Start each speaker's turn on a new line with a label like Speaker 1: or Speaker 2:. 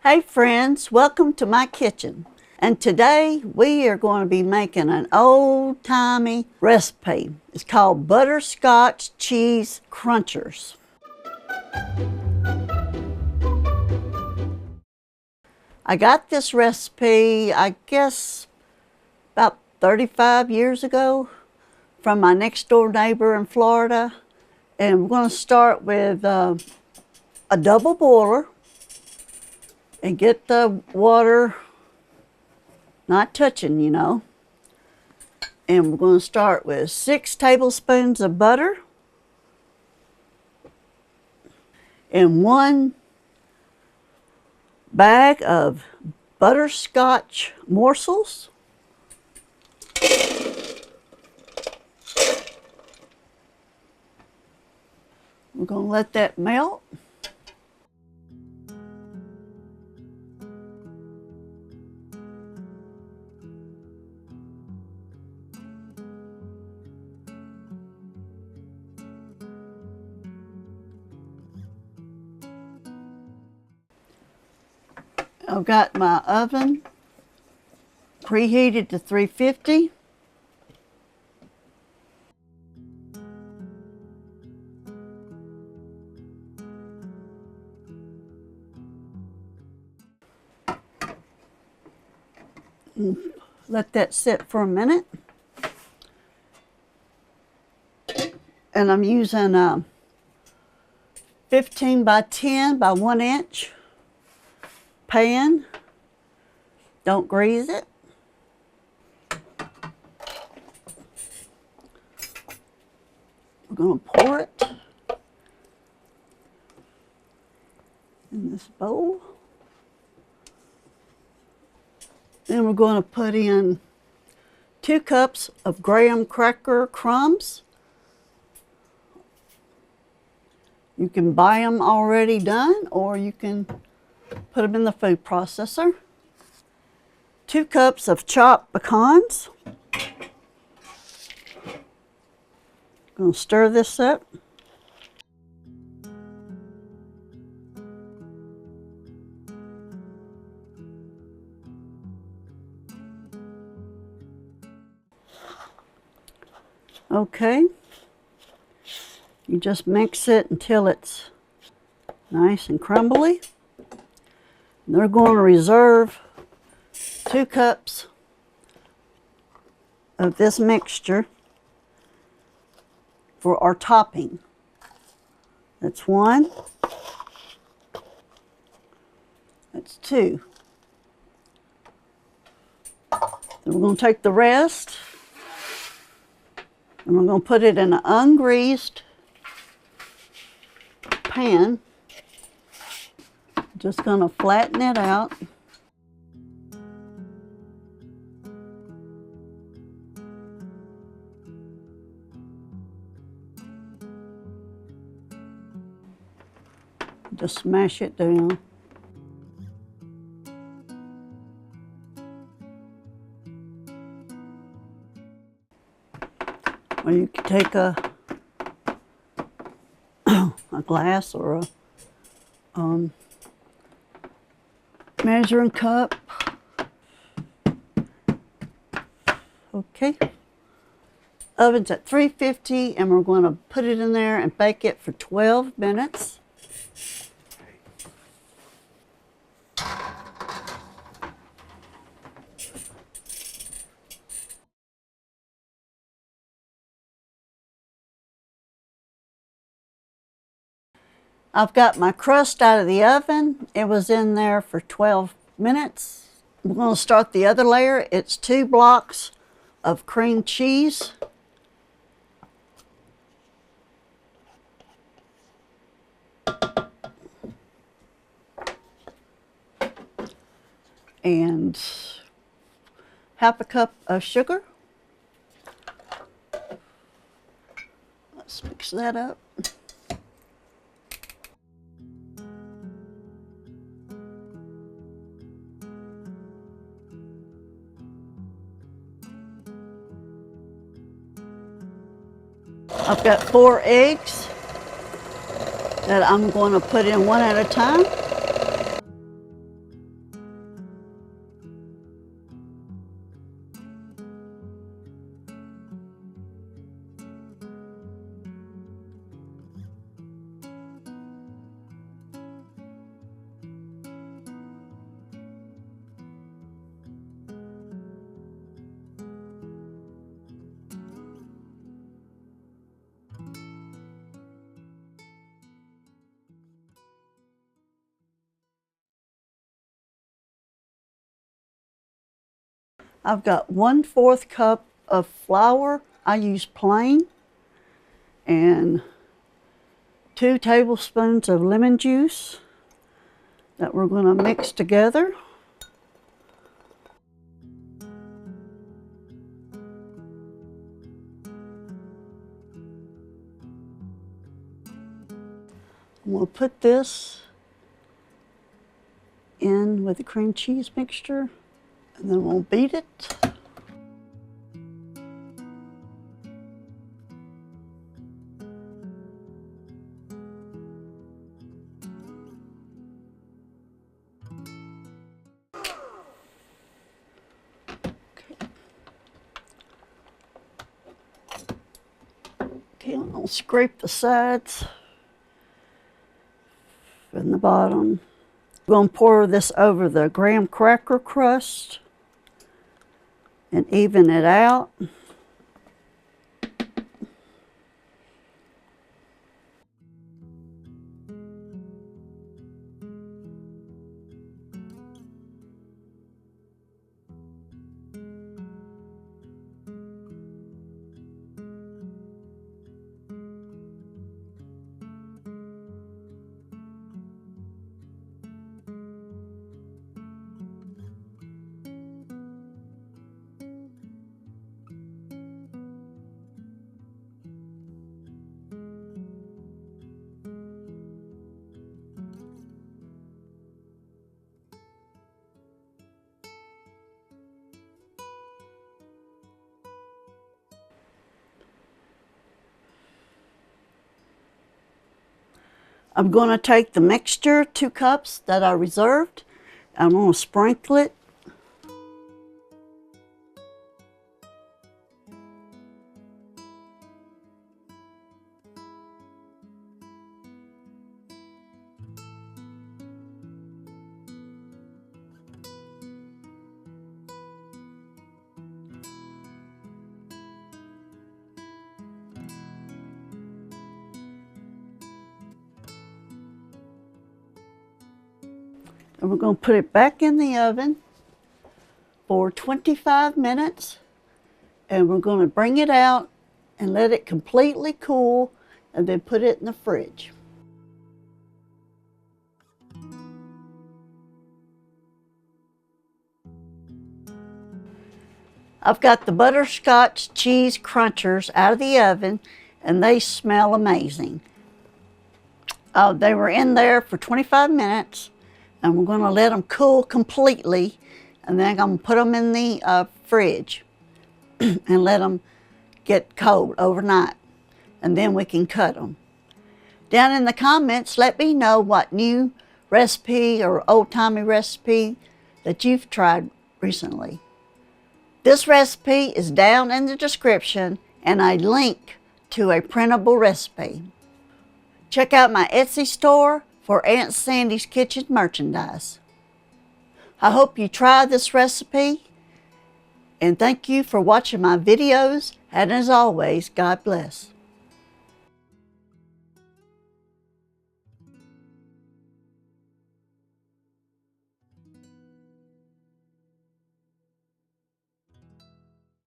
Speaker 1: Hey friends, welcome to my kitchen. And today we are going to be making an old-timey recipe. It's called Butterscotch Cheese Crunchers. I got this recipe, I guess, about 35 years ago from my next door neighbor in Florida. And we're going to start with a double boiler. And get the water not touching, you know. And we're going to start with 6 tablespoons of butter and 1 bag of butterscotch morsels. We're going to let that melt. I've got my oven preheated to 350. Let that sit for a minute. And I'm using a 15 by 10 by 1 inch pan. Don't grease it. We're going to pour it in this bowl. Then we're going to put in 2 cups of graham cracker crumbs. You can buy them already done, or you can put them in the food processor. 2 cups of chopped pecans. Going to stir this up. Okay. You just mix it until it's nice and crumbly. They're going to reserve 2 cups of this mixture for our topping. That's 1. That's 2. Then we're going to take the rest and we're going to put it in an ungreased pan. Just going to flatten it out. Just smash it down. Or you can take a glass or a measuring cup. Okay. Oven's at 350 and we're going to put it in there and bake it for 12 minutes. I've got my crust out of the oven. It was in there for 12 minutes. We're going to start the other layer. It's 2 blocks of cream cheese. And half a cup of sugar. Let's mix that up. I've got 4 eggs that I'm going to put in one at a time. I've got 1/4 cup of flour. I use plain, and 2 tablespoons of lemon juice that we're going to mix together. We'll put this in with the cream cheese mixture, and then we'll beat it. Okay, I'll scrape the sides and the bottom. I'm going to pour this over the graham cracker crust and even it out. I'm going to take the mixture, 2 cups that I reserved. I'm going to sprinkle it. And we're going to put it back in the oven for 25 minutes. And we're going to bring it out and let it completely cool and then put it in the fridge. I've got the Butterscotch Cheese Crunchers out of the oven and they smell amazing. They were in there for 25 minutes. And we're going to let them cool completely, and then I'm going to put them in the fridge and let them get cold overnight, and then we can cut them. Down in the comments, let me know what new recipe or old-timey recipe that you've tried recently. This recipe is down in the description and a link to a printable recipe. Check out my Etsy store for Aunt Sandy's Kitchen merchandise. I hope you try this recipe, and thank you for watching my videos, and as always, God bless.